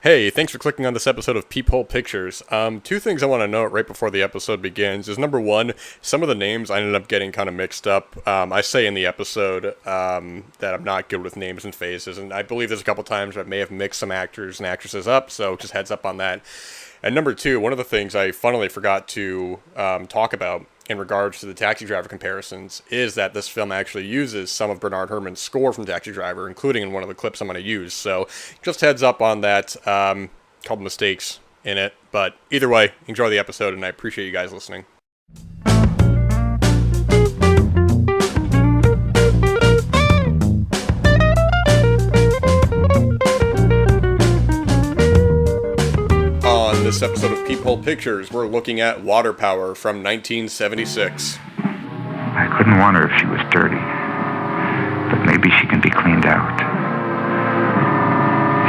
Hey, thanks for clicking on this episode of Peephole Pictures. Two things I want to note right before the episode begins is number one, some of the names I ended up getting kind of mixed up. I say in the episode that I'm not good with names and faces, and I believe there's a couple times I may have mixed some actors and actresses up, so just heads up on that. And number two, one of the things I funnily forgot to talk about in regards to the Taxi Driver comparisons is that this film actually uses some of Bernard Herrmann's score from Taxi Driver, including in one of the clips I'm going to use. So just heads up on that. Couple mistakes in it. But either way, enjoy the episode, and I appreciate you guys listening. On this episode of Peephole Pictures, we're looking at Water Power from 1976. I couldn't want her if she was dirty, but maybe she can be cleaned out.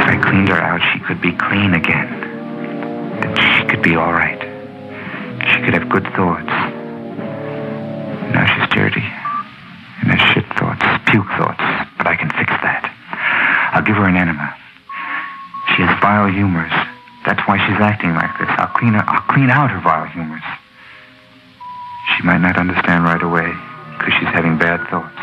If I cleaned her out, she could be clean again. Then she could be all right. She could have good thoughts. Now she's dirty, and has shit thoughts, puke thoughts, but I can fix that. I'll give her an enema. She has vile humors. That's why she's acting like this. I'll clean out her vile humors. She might not understand right away, because she's having bad thoughts.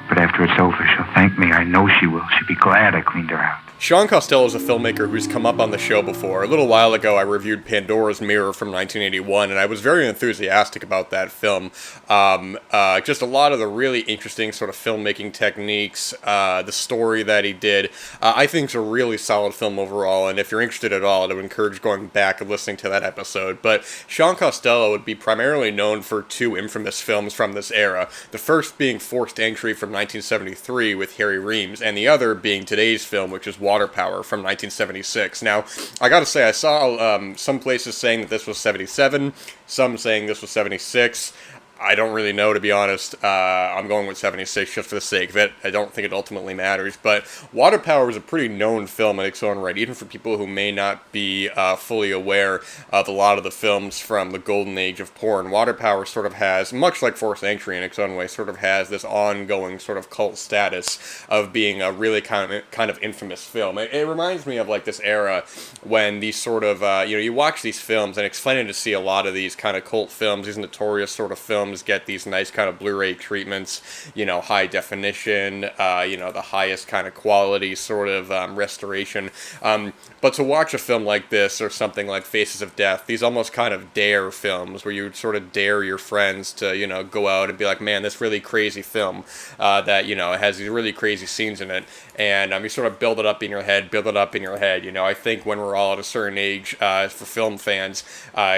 But after it's over, she'll thank me. I know she will. She'll be glad I cleaned her out. Shaun Costello is a filmmaker who's come up on the show before. A little while ago, I reviewed Pandora's Mirror from 1981, and I was very enthusiastic about that film. Just a lot of the really interesting sort of filmmaking techniques, the story that he did, I think is a really solid film overall, and if you're interested at all, I would encourage going back and listening to that episode. But Shaun Costello would be primarily known for two infamous films from this era, the first being Forced Entry from 1973 with Harry Reams, and the other being today's film, which is Water Power from 1976. Now, I gotta say, I saw some places saying that this was 77, some saying this was 76. I don't really know, to be honest. I'm going with 76 just for the sake of it. I don't think it ultimately matters. But Water Power is a pretty known film in its own right, even for people who may not be fully aware of a lot of the films from the golden age of porn. Water Power sort of has, much like Forced Entry in its own way, sort of has this ongoing sort of cult status of being a really kind of infamous film. It reminds me of like this era when these sort of, you watch these films, and it's funny to see a lot of these kind of cult films, these notorious sort of films, get these nice kind of Blu-ray treatments, high definition, the highest kind of quality sort of restoration. But to watch a film like this or something like Faces of Death, these almost kind of dare films where you sort of dare your friends to, go out and be like, man, this really crazy film that, has these really crazy scenes in it. And you sort of build it up in your head. I think when we're all at a certain age, for film fans,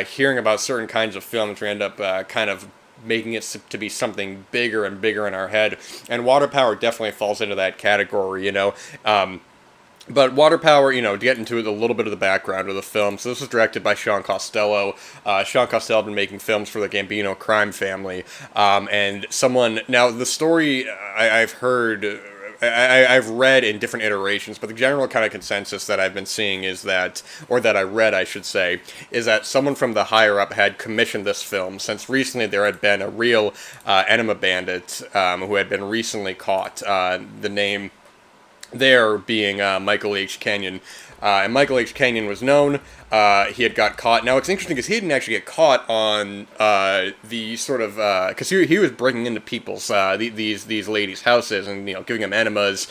hearing about certain kinds of films, we end up kind of making it to be something bigger and bigger in our head, and Water Power definitely falls into that category, But Water Power, to get into a little bit of the background of the film, so this was directed by Shaun Costello. Shaun Costello had been making films for the Gambino crime family, and now the story I've heard, I've read in different iterations, but the general kind of consensus that I've been seeing is that, or that I read, I should say, is that someone from the higher up had commissioned this film, since recently there had been a real enema bandit who had been recently caught. The name there being Michael H. Kenyon. And Michael H. Kenyon was known. He had got caught. Now, what's interesting is he didn't actually get caught on the sort of, because he was breaking into people's, these ladies' houses and, giving them enemas.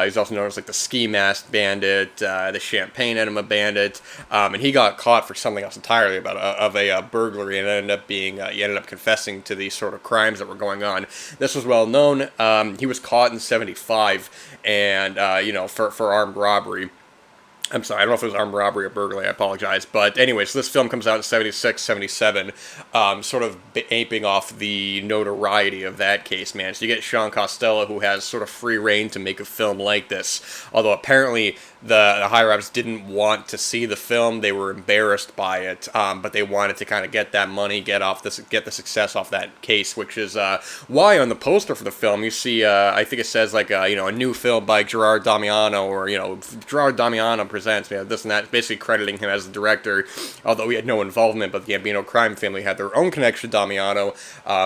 He's also known as, like, the ski mask bandit, the champagne enema bandit, and he got caught for something else entirely of a burglary, and he ended up confessing to these sort of crimes that were going on. This was well known. He was caught in 75, and, for armed robbery. I'm sorry, I don't know if it was armed robbery or burglary, I apologize. But anyway, so this film comes out in 76, 77, sort of aping off the notoriety of that case, man. So you get Shaun Costello, who has sort of free reign to make a film like this. Although apparently the higher-ups didn't want to see the film. They were embarrassed by it, but they wanted to kind of get that money, get the success off that case, which is why on the poster for the film you see, I think it says like, a new film by Gerard Damiano, or, Gerard Damiano Presents, this and that, basically crediting him as the director, although he had no involvement, but the Gambino crime family had their own connection to Damiano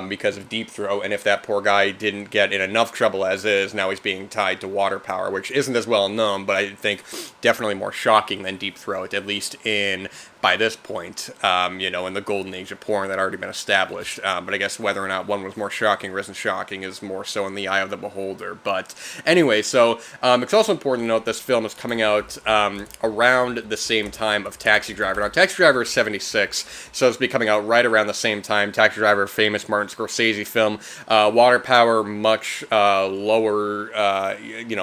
because of Deep Throat, and if that poor guy didn't get in enough trouble as is, now he's being tied to Water Power, which isn't as well known, but I think definitely more shocking than Deep Throat, at least by this point, in the golden age of porn that had already been established. But I guess whether or not one was more shocking or isn't shocking is more so in the eye of the beholder. But anyway, so it's also important to note this film is coming out around the same time of Taxi Driver. Now, Taxi Driver is 76, so it's be coming out right around the same time. Taxi Driver, famous Martin Scorsese film. Water Power, much lower,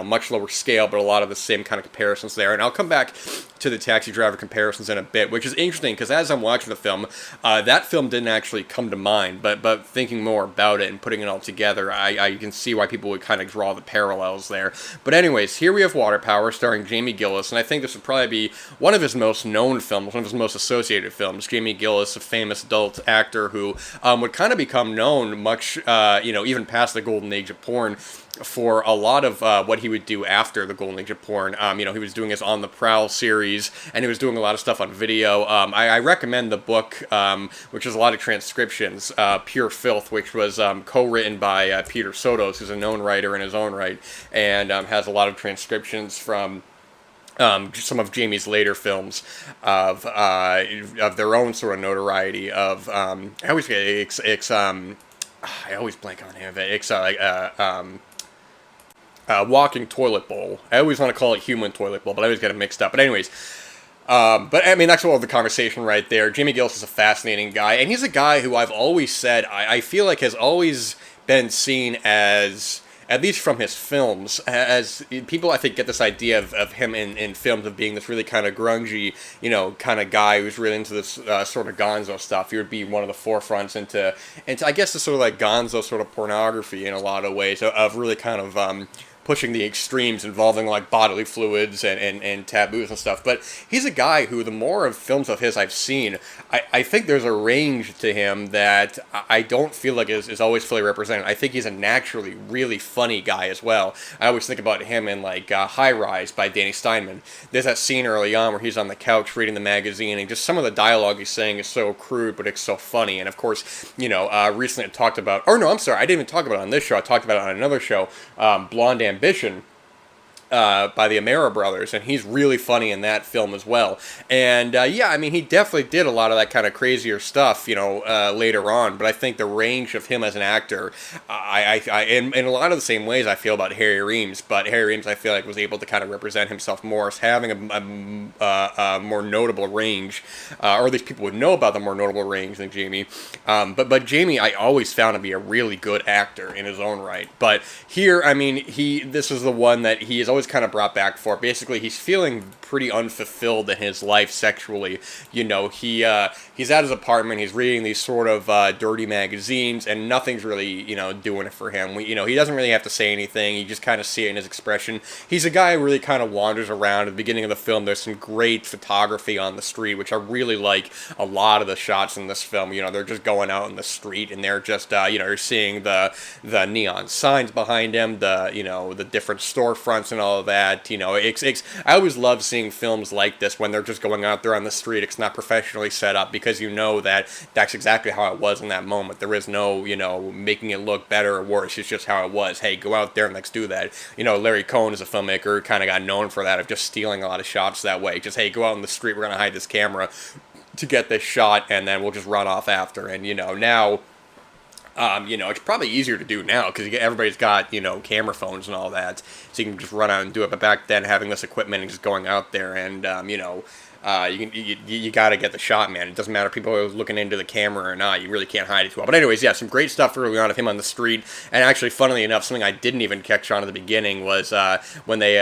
much lower scale, but a lot of the same kind of comparisons there. And I'll come back to the Taxi Driver comparisons in a bit, which is interesting because as I'm watching the film, that film didn't actually come to mind, but thinking more about it and putting it all together, I can see why people would kind of draw the parallels there. But anyways, here we have Water Power starring Jamie Gillis, and I think this would probably be one of his most known films, one of his most associated films. Jamie Gillis, a famous adult actor who would kind of become known much, even past the golden age of porn, for a lot of what he would do after the golden age of porn. He was doing his On the Prowl series, and he was doing a lot of stuff on video. I recommend the book, which is a lot of transcriptions, Pure Filth, which was co-written by Peter Sotos, who's a known writer in his own right, and has a lot of transcriptions from some of Jamie's later films of their own sort of notoriety. I always blank on the name of it. Walking Toilet Bowl. I always want to call it Human Toilet Bowl, but I always get it mixed up. But anyways, that's all the conversation right there. Jamie Gillis is a fascinating guy, and he's a guy who I've always said, I feel like has always been seen as, at least from his films, as people I think get this idea of him in films of being this really kind of grungy, kind of guy who's really into this sort of gonzo stuff. He would be one of the forefronts into I guess the sort of like gonzo sort of pornography in a lot of ways, of really kind of pushing the extremes involving like bodily fluids and taboos and stuff. But he's a guy who, the more of films of his I've seen, I think there's a range to him that I don't feel like is always fully represented. I think he's a naturally really funny guy as well. I always think about him in like High Rise by Danny Steinman. There's that scene early on where he's on the couch reading the magazine, and just some of the dialogue he's saying is so crude, but it's so funny. And of course, recently I talked about, I didn't even talk about it on this show. I talked about it on another show, Blonde Ambition, by the Amera brothers, and he's really funny in that film as well. And he definitely did a lot of that kind of crazier stuff, later on. But I think the range of him as an actor, in a lot of the same ways I feel about Harry Reams. But Harry Reams, I feel like, was able to kind of represent himself more as having a more notable range, or at least people would know about the more notable range than Jamie. But Jamie, I always found to be a really good actor in his own right. But here, this is the one that he is always kind of brought back for. Basically, he's feeling pretty unfulfilled in his life sexually. He's at his apartment, he's reading these sort of dirty magazines, and nothing's really, doing it for him. He doesn't really have to say anything, you just kind of see it in his expression. He's a guy who really kind of wanders around. At the beginning of the film, there's some great photography on the street, which I really like a lot of the shots in this film. They're just going out in the street, and they're just, you're seeing the neon signs behind him, the different storefronts and all of that. I always love seeing films like this when they're just going out there on the street. It's not professionally set up, because that that's exactly how it was in that moment. There is no, making it look better or worse. It's just how it was. Hey, go out there and let's do that. Larry Cohen is a filmmaker, kind of got known for that, of just stealing a lot of shots that way. Just, hey, go out in the street, we're going to hide this camera to get this shot, and then we'll just run off after. And, now, it's probably easier to do now because everybody's got, camera phones and all that, so you can just run out and do it. But back then, having this equipment and just going out there and, you got to get the shot, man. It doesn't matter if people are looking into the camera or not. You really can't hide it too well. But anyways, some great stuff early on of him on the street. And actually, funnily enough, something I didn't even catch on at the beginning was when they,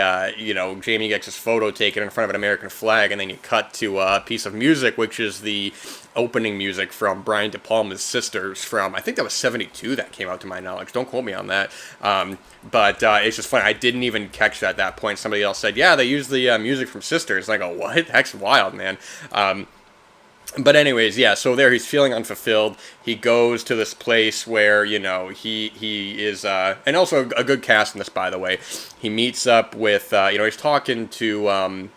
Jamie gets his photo taken in front of an American flag, and then you cut to a piece of music, which is the opening music from Brian De Palma's Sisters from, I think that was 72 that came out, to my knowledge. Don't quote me on that. But it's just funny. I didn't even catch that at that point. Somebody else said, yeah, they used the music from Sisters. And I go, what? That's wild, man. But anyways, so there he's feeling unfulfilled. He goes to this place where, he is, and also a good cast in this, by the way. He meets up with, he's talking to,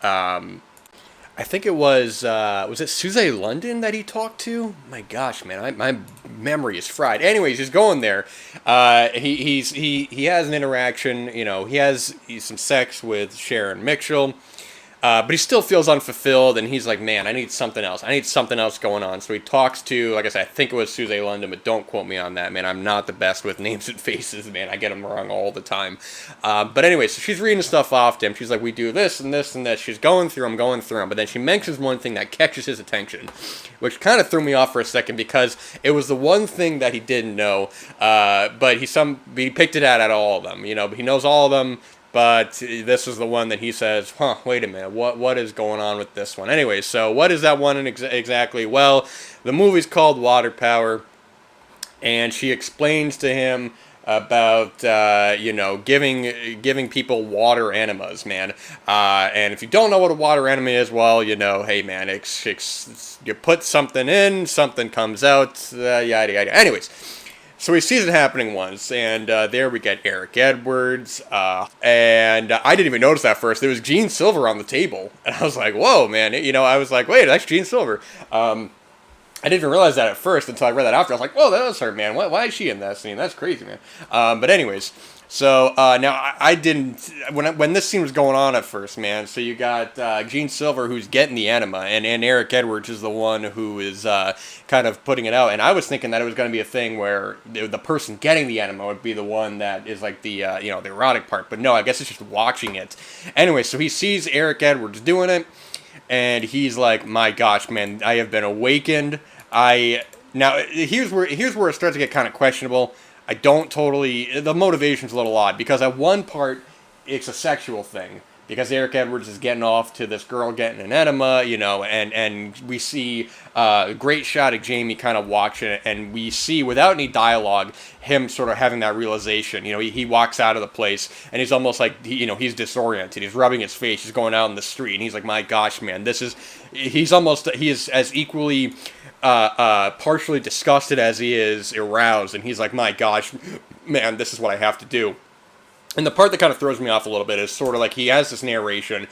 I think it was it Suze London that he talked to? My gosh, man, my memory is fried. Anyways, he's going there. He has an interaction. He's some sex with Sharon Mitchell. But he still feels unfulfilled, and he's like, man, I need something else. I need something else going on. So he talks to, like I said, I think it was Suze London, but don't quote me on that, man. I'm not the best with names and faces, man. I get them wrong all the time. But anyway, so she's reading stuff off to him. She's like, we do this and this and this. She's going through them. But then she mentions one thing that catches his attention, which kind of threw me off for a second because it was the one thing that he didn't know. But he picked it out at all of them. He knows all of them. But this is the one that he says, wait a minute, what is going on with this one? Anyway, so what is that one exactly? Well, the movie's called Water Power, and she explains to him about, giving people water enemas, man. And if you don't know what a water enema is, well, hey, man, you put something in, something comes out, yada, yada. Anyways. So he sees it happening once, and there we get Eric Edwards, and I didn't even notice that first. There was Gene Silver on the table, and I was like, whoa, man, I was like, wait, that's Gene Silver. I didn't even realize that at first until I read that after. I was like, whoa, that was her, man. Why is she in that scene? That's crazy, man. But anyways, so now I didn't, when this scene was going on at first, man, so you got Gene Silver who's getting the enema, and Eric Edwards is the one who is kind of putting it out, and I was thinking that it was going to be a thing where the person getting the enema would be the one that is like the the erotic part, but no, I guess it's just watching it. Anyway, so he sees Eric Edwards doing it, and he's like, my gosh, man, I have been awakened. Now here's where it starts to get kind of questionable. I don't totally, the motivation's a little odd, because at one part, it's a sexual thing, because Eric Edwards is getting off to this girl getting an enema, and we see a great shot of Jamie kind of watching it, and we see, without any dialogue, him sort of having that realization. He walks out of the place, and he's almost like, he's disoriented, he's rubbing his face, he's going out in the street, and he's like, my gosh, man, he is as equally partially disgusted as he is aroused, and he's like, my gosh, man, this is what I have to do. And the part that kind of throws me off a little bit is sort of like he has this narration,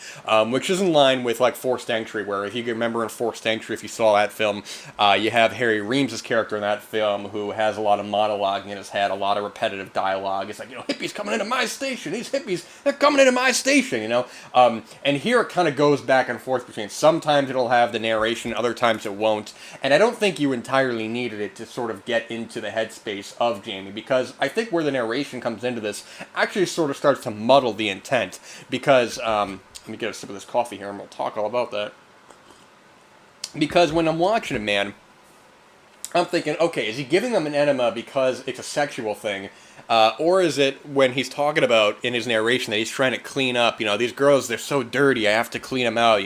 which is in line with like Forced Entry, where if you remember in Forced Entry, if you saw that film, you have Harry Reams' character in that film who has a lot of monologuing in his head, a lot of repetitive dialogue. It's like, hippies coming into my station, these hippies, they're coming into my station, And here it kind of goes back and forth between, sometimes it'll have the narration, other times it won't. And I don't think you entirely needed it to sort of get into the headspace of Jamie, because I think where the narration comes into this actually sort of starts to muddle the intent, because let me get a sip of this coffee here and we'll talk all about that. Because when I'm watching it, man, I'm thinking, okay, is he giving them an enema because it's a sexual thing, or is it when he's talking about in his narration that he's trying to clean up, these girls, they're so dirty, I have to clean them out,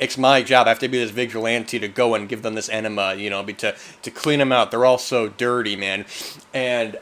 it's my job, I have to be this vigilante to go and give them this enema, to clean them out, they're all so dirty, man. And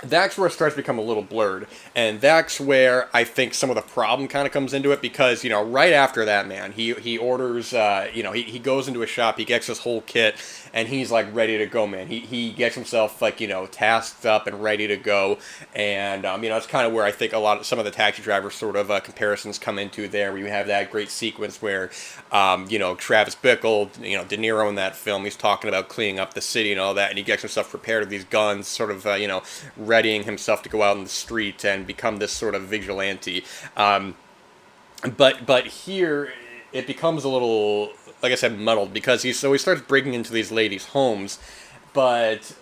that's where it starts to become a little blurred, and that's where I think some of the problem kind of comes into it, because right after that, man, he orders he goes into a shop, he gets his whole kit, and he's like ready to go, man. He gets himself like tasked up and ready to go, and it's kind of where I think some of the Taxi Driver sort of comparisons come into there, where you have that great sequence where Travis Bickle, De Niro in that film, he's talking about cleaning up the city and all that, and he gets himself prepared with these guns, sort of readying himself to go out in the street and become this sort of vigilante. But here it becomes a little, like I said, muddled, because he starts breaking into these ladies' homes, but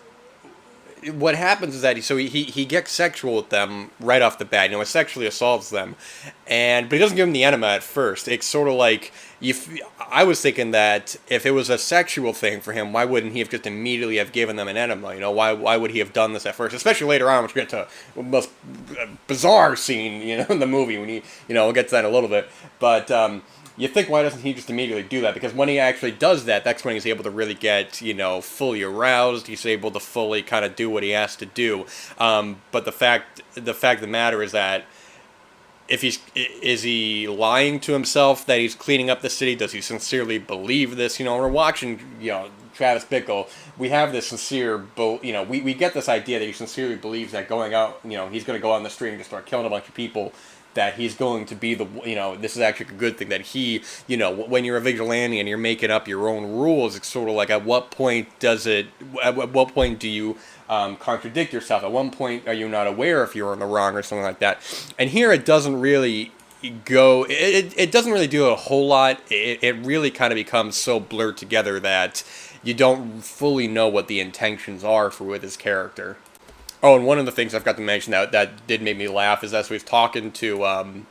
what happens is that he gets sexual with them right off the bat. He sexually assaults them, but he doesn't give them the enema at first. It's sort of like, I was thinking that if it was a sexual thing for him, why wouldn't he have just immediately have given them an enema? Why would he have done this at first? Especially later on, which we get to the most bizarre scene, in the movie, when we'll get to that in a little bit. But you think, why doesn't he just immediately do that? Because when he actually does that, that's when he's able to really get, fully aroused. He's able to fully kind of do what he has to do. But the fact of the matter is that, is he lying to himself that he's cleaning up the city? Does he sincerely believe this? We're watching, Travis Bickle. We have this sincere, we get this idea that he sincerely believes that going out, he's going to go out on the street and just start killing a bunch of people that he's going to be the, this is actually a good thing, that he, when you're a vigilante and you're making up your own rules, it's sort of like, at what point do you contradict yourself? At one point are you not aware if you're in the wrong or something like that? And here it doesn't really it doesn't really do a whole lot. It really kind of becomes so blurred together that you don't fully know what the intentions are with his character. Oh, and one of the things I've got to mention that did make me laugh is as he's talking to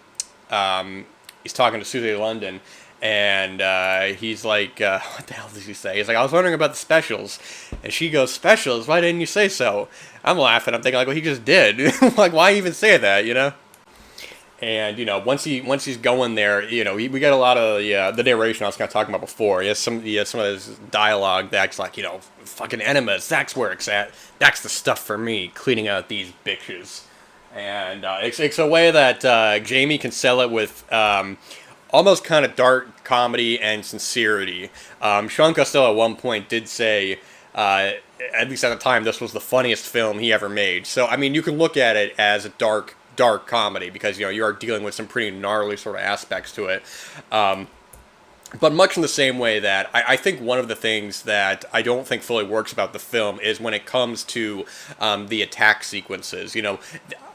Susie London, and he's like, what the hell did he say? He's like, I was wondering about the specials, and she goes, specials? Why didn't you say so? I'm laughing. I'm thinking like, well, he just did. Like, why even say that? And once he's going there, we got a lot of the narration I was kind of talking about before. He has some of his dialogue that's like, fucking enemas. That's where it's at. That's the stuff for me. Cleaning out these bitches, and it's a way that Jamie can sell it with almost kind of dark comedy and sincerity. Shaun Costello at one point did say, at least at the time, this was the funniest film he ever made. So I mean, you can look at it as a dark comedy because you are dealing with some pretty gnarly sort of aspects to it, but much in the same way that I think one of the things that I don't think fully works about the film is when it comes to the attack sequences.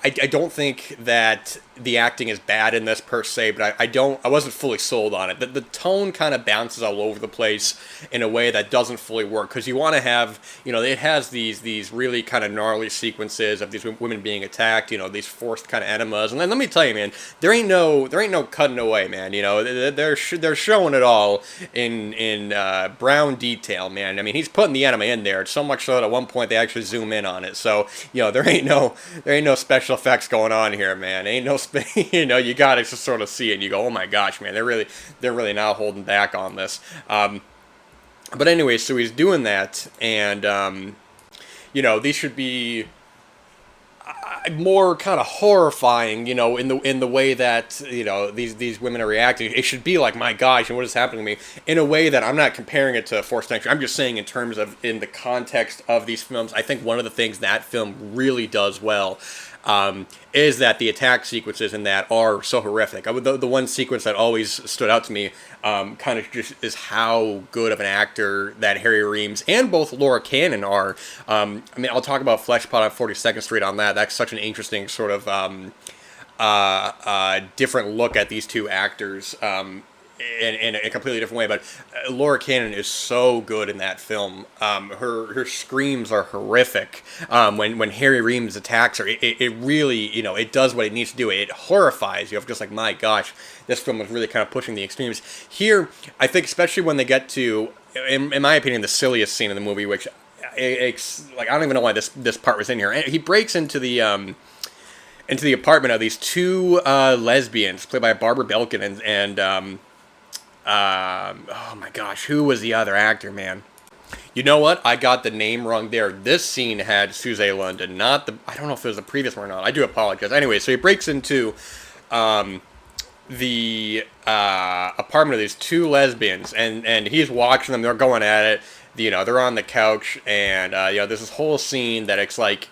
I don't think that the acting is bad in this per se, but I wasn't fully sold on it. The tone kind of bounces all over the place in a way that doesn't fully work, because you want to have, it has these really kind of gnarly sequences of these women being attacked, these forced kind of enemas, and then let me tell you, man, there ain't no cutting away, man. They're showing it all in brown detail, man. I mean, he's putting the enema in there. It's so much so that at one point they actually zoom in on it. So there ain't no special effects going on here, man. Ain't no you gotta just sort of see it and you go, oh my gosh, man, they're really not holding back on this. But anyway, so he's doing that, and these should be more kind of horrifying, in the way that these women are reacting. It should be like, my gosh, and what is happening to me, in a way that I'm not comparing it to Forced Entry. I'm just saying in terms of, in the context of these films, I think one of the things that film really does well is that the attack sequences in that are so horrific. The one sequence that always stood out to me kind of just is how good of an actor that Harry Reams and both Laura Cannon are. I mean, I'll talk about Fleshpot on 42nd Street on that. That's such an interesting sort of different look at these two actors. In a completely different way, but Laura Cannon is so good in that film. Her screams are horrific. When Harry Reams attacks her, it really, it does what it needs to do. It horrifies you. I'm just like, my gosh, this film was really kind of pushing the extremes. Here, I think, especially when they get to, in my opinion, the silliest scene in the movie, which, like, I don't even know why this part was in here. He breaks into the apartment of these two lesbians, played by Barbara Belkin and oh my gosh, who was the other actor, man? You know what? I got the name wrong there. This scene had Susie London, not I don't know if it was the previous one or not. I do apologize. Anyway, so he breaks into the apartment of these two lesbians, and he's watching them. They're going at it. They're on the couch, and there's this whole scene that it's like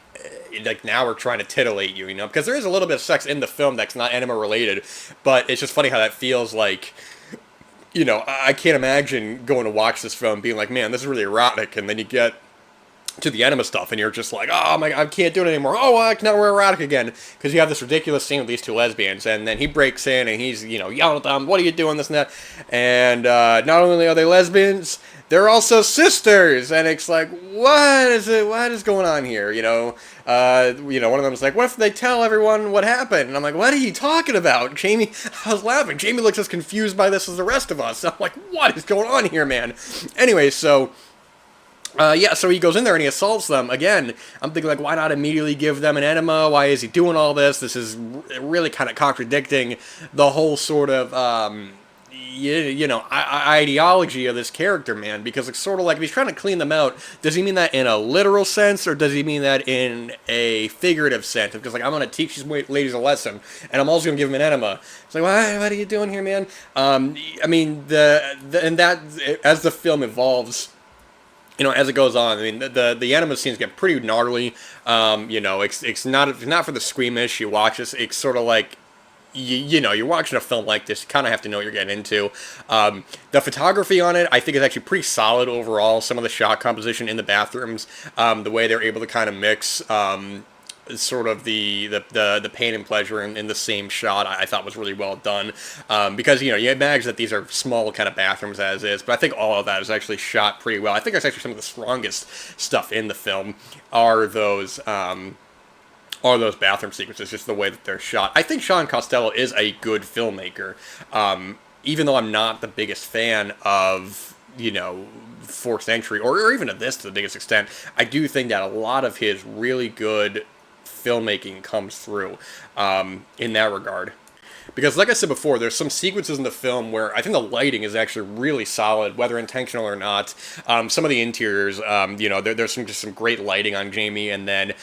now we're trying to titillate you, because there is a little bit of sex in the film that's not enema related, but it's just funny how that feels like. I can't imagine going to watch this film being like, man, this is really erotic, and then you get to the enema stuff, and you're just like, oh my, I can't do it anymore. Oh, now we're erotic again, because you have this ridiculous scene with these two lesbians, and then he breaks in, and he's, yelling at them, what are you doing, this and that, and not only are they lesbians, they're also sisters, and it's like, what is going on here, one of them is like, what if they tell everyone what happened? And I'm like, what are you talking about? Jamie, I was laughing. Jamie looks as confused by this as the rest of us. I'm like, what is going on here, man? Anyway, so so he goes in there and he assaults them. Again, I'm thinking, like, why not immediately give them an enema? Why is he doing all this? This is really kind of contradicting the whole sort of, ideology of this character, man, because it's sort of like, if he's trying to clean them out, does he mean that in a literal sense, or does he mean that in a figurative sense? Because, like, I'm going to teach these ladies a lesson, and I'm also going to give them an enema. It's like, what are you doing here, man? I mean, and that, as the film evolves, as it goes on, I mean, the enema scenes get pretty gnarly. It's not for the squeamish. You watch this, it's sort of like, you know, you're watching a film like this, you kind of have to know what you're getting into. The photography on it, I think, is actually pretty solid overall. Some of the shot composition in the bathrooms, the way they're able to kind of mix sort of the pain and pleasure in the same shot, I thought was really well done. Because, you know, you imagine that these are small kind of bathrooms as is, but I think all of that is actually shot pretty well. I think that's actually some of the strongest stuff in the film are those bathroom sequences, just the way that they're shot. I think Shaun Costello is a good filmmaker, even though I'm not the biggest fan of, you know, Forced Entry, or even of this to the biggest extent. I do think that a lot of his really good filmmaking comes through in that regard. Because, like I said before, there's some sequences in the film where I think the lighting is actually really solid, whether intentional or not. Some of the interiors, you know, there's some great lighting on Jamie, and then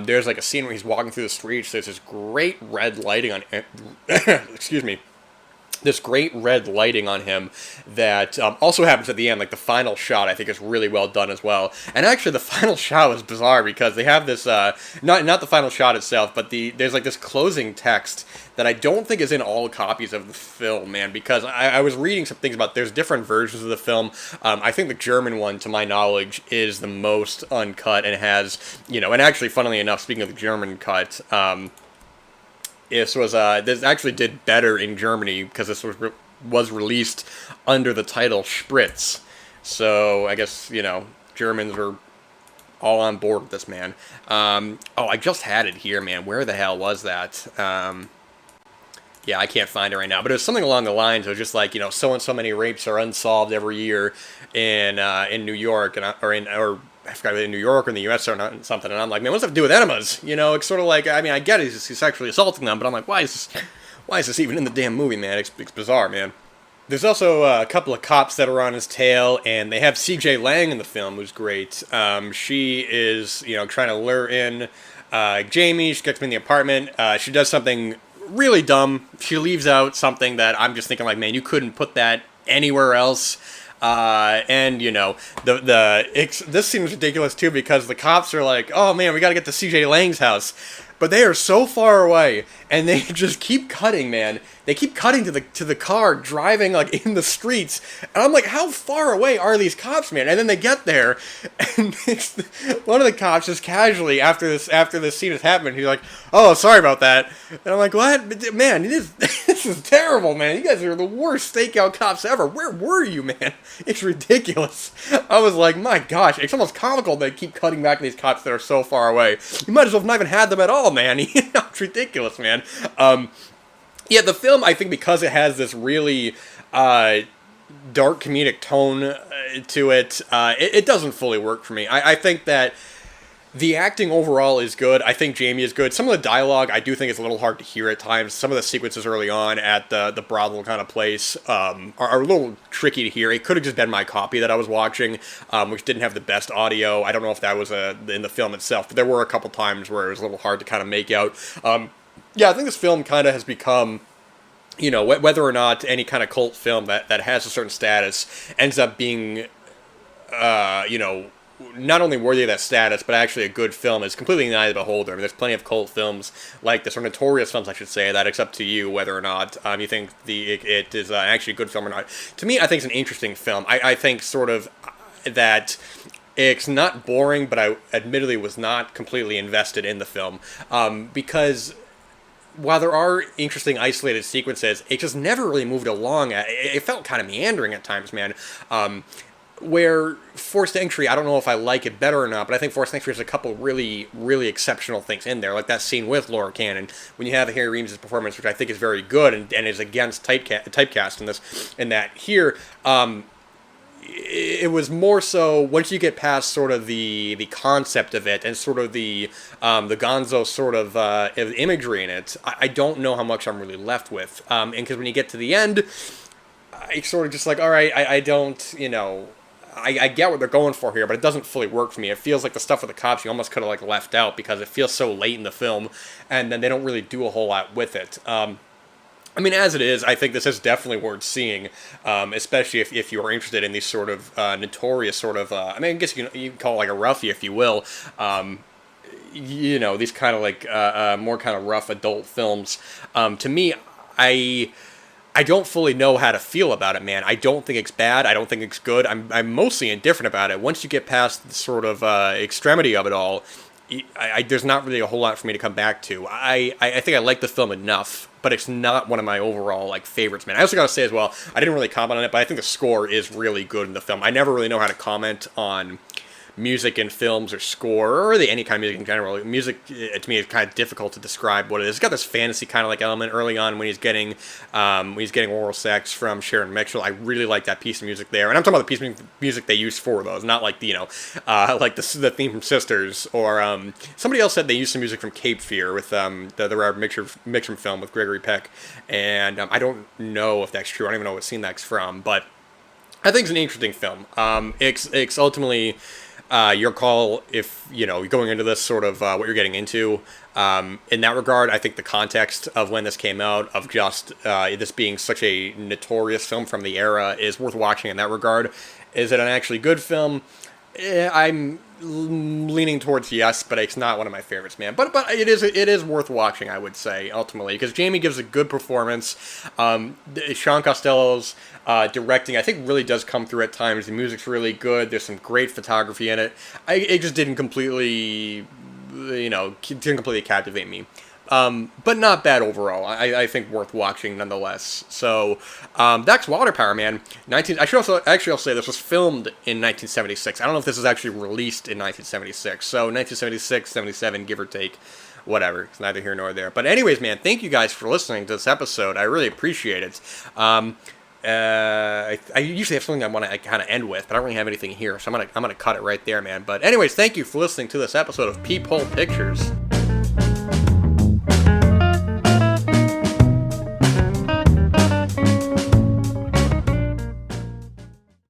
there's like a scene where he's walking through the streets. There's this great red lighting on, excuse me, this great red lighting on him that also happens at the end. Like the final shot, I think, is really well done as well. And actually, the final shot was bizarre because they have this not the final shot itself, but there's like this closing text that I don't think is in all copies of the film, man. Because I was reading some things about there's different versions of the film. I think the German one, to my knowledge, is the most uncut and has, you know, and actually, funnily enough, speaking of the German cut. This actually did better in Germany because this was released under the title Spritz. So I guess, you know, Germans were all on board with this, man. Oh, I just had it here, man. Where the hell was that? Yeah, I can't find it right now. But it was something along the lines of just like, you know, so and so many rapes are unsolved every year in New York or I forgot in New York or in the U.S. or something, and I'm like, man, what's that have to do with enemas? You know, it's sort of like, I mean, I get it, he's sexually assaulting them, but I'm like, why is this even in the damn movie, man? It's bizarre, man. There's also a couple of cops that are on his tail, and they have C.J. Laing in the film, who's great. She is, you know, trying to lure in Jamie. She gets him in the apartment. She does something really dumb. She leaves out something that I'm just thinking, like, man, you couldn't put that anywhere else. And you know, this seems ridiculous too because the cops are like, oh man, we gotta get to CJ Lang's house. But they are so far away, and they just keep cutting, man. They keep cutting to the car driving like in the streets, and I'm like, how far away are these cops, man? And then they get there, and one of the cops just casually after this scene has happened, he's like, oh, sorry about that. And I'm like, what, man? This is terrible, man. You guys are the worst stakeout cops ever. Where were you, man? It's ridiculous. I was like, my gosh, it's almost comical they keep cutting back to these cops that are so far away. You might as well have not even had them at all, man. It's ridiculous, man. Yeah, the film, I think, because it has this really dark comedic tone to it, it doesn't fully work for me. I think that the acting overall is good. I think Jamie is good. Some of the dialogue I do think is a little hard to hear at times. Some of the sequences early on at the brothel kind of place are a little tricky to hear. It could have just been my copy that I was watching, which didn't have the best audio. I don't know if that was in the film itself, but there were a couple times where it was a little hard to kind of make out. Yeah, I think this film kind of has become, you know, whether or not any kind of cult film that has a certain status ends up being, you know, not only worthy of that status, but actually a good film is completely in the eye of the beholder. I mean, there's plenty of cult films like this, or notorious films, I should say, that it's up to you whether or not you think it is actually a good film or not. To me, I think it's an interesting film. I think sort of that it's not boring, but I admittedly was not completely invested in the film because while there are interesting isolated sequences, it just never really moved along. It felt kind of meandering at times, man. Where Forced Entry, I don't know if I like it better or not, but I think Forced Entry has a couple really, really exceptional things in there, like that scene with Laura Cannon, when you have Harry Reams' performance, which I think is very good and is against typecast in this, in that here, it was more so once you get past sort of the concept of it and sort of the gonzo sort of imagery in it, I don't know how much I'm really left with. And because when you get to the end, I sort of just like, all right, I don't, you know, I get what they're going for here, but it doesn't fully work for me. It feels like the stuff with the cops you almost could have like left out because it feels so late in the film, and then they don't really do a whole lot with it. I mean, as it is, I think this is definitely worth seeing, especially if you are interested in these sort of notorious sort of, I mean, I guess you can call it like a roughie, if you will. these kind of like more kind of rough adult films, to me, I don't fully know how to feel about it, man. I don't think it's bad. I don't think it's good. I'm mostly indifferent about it. Once you get past the sort of extremity of it all, there's not really a whole lot for me to come back to. I think I like the film enough, but it's not one of my overall like favorites, man. I also gotta say as well, I didn't really comment on it, but I think the score is really good in the film. I never really know how to comment on music in films or score, or really any kind of music in general. Music, to me, is kind of difficult to describe what it is. It's got this fantasy kind of like element early on when he's getting oral sex from Sharon Mitchell. I really like that piece of music there, and I'm talking about the piece of music they used for those, not like like the theme from Sisters, or somebody else said they used some music from Cape Fear with the Robert Mitchum film with Gregory Peck, and I don't know if that's true. I don't even know what scene that's from, but I think it's an interesting film. It's ultimately your call if, you're going into this sort of what you're getting into. In that regard, I think the context of when this came out, of just this being such a notorious film from the era, is worth watching in that regard. Is it an actually good film? I'm leaning towards yes, but it's not one of my favorites, man. But it is worth watching, I would say, ultimately, because Jamie gives a good performance. Shaun Costello's directing, I think, really does come through at times. The music's really good. There's some great photography in it. It just didn't completely, captivate me. But not bad overall. I think worth watching nonetheless. So, that's Water Power, man. I should also say this was filmed in 1976. I don't know if this was actually released in 1976. So 1976, 77, give or take. Whatever. It's neither here nor there. But anyways, man, thank you guys for listening to this episode. I really appreciate it. I usually have something I want to kind of end with, but I don't really have anything here, so I'm gonna cut it right there, man. But anyways, thank you for listening to this episode of Peephole Pictures.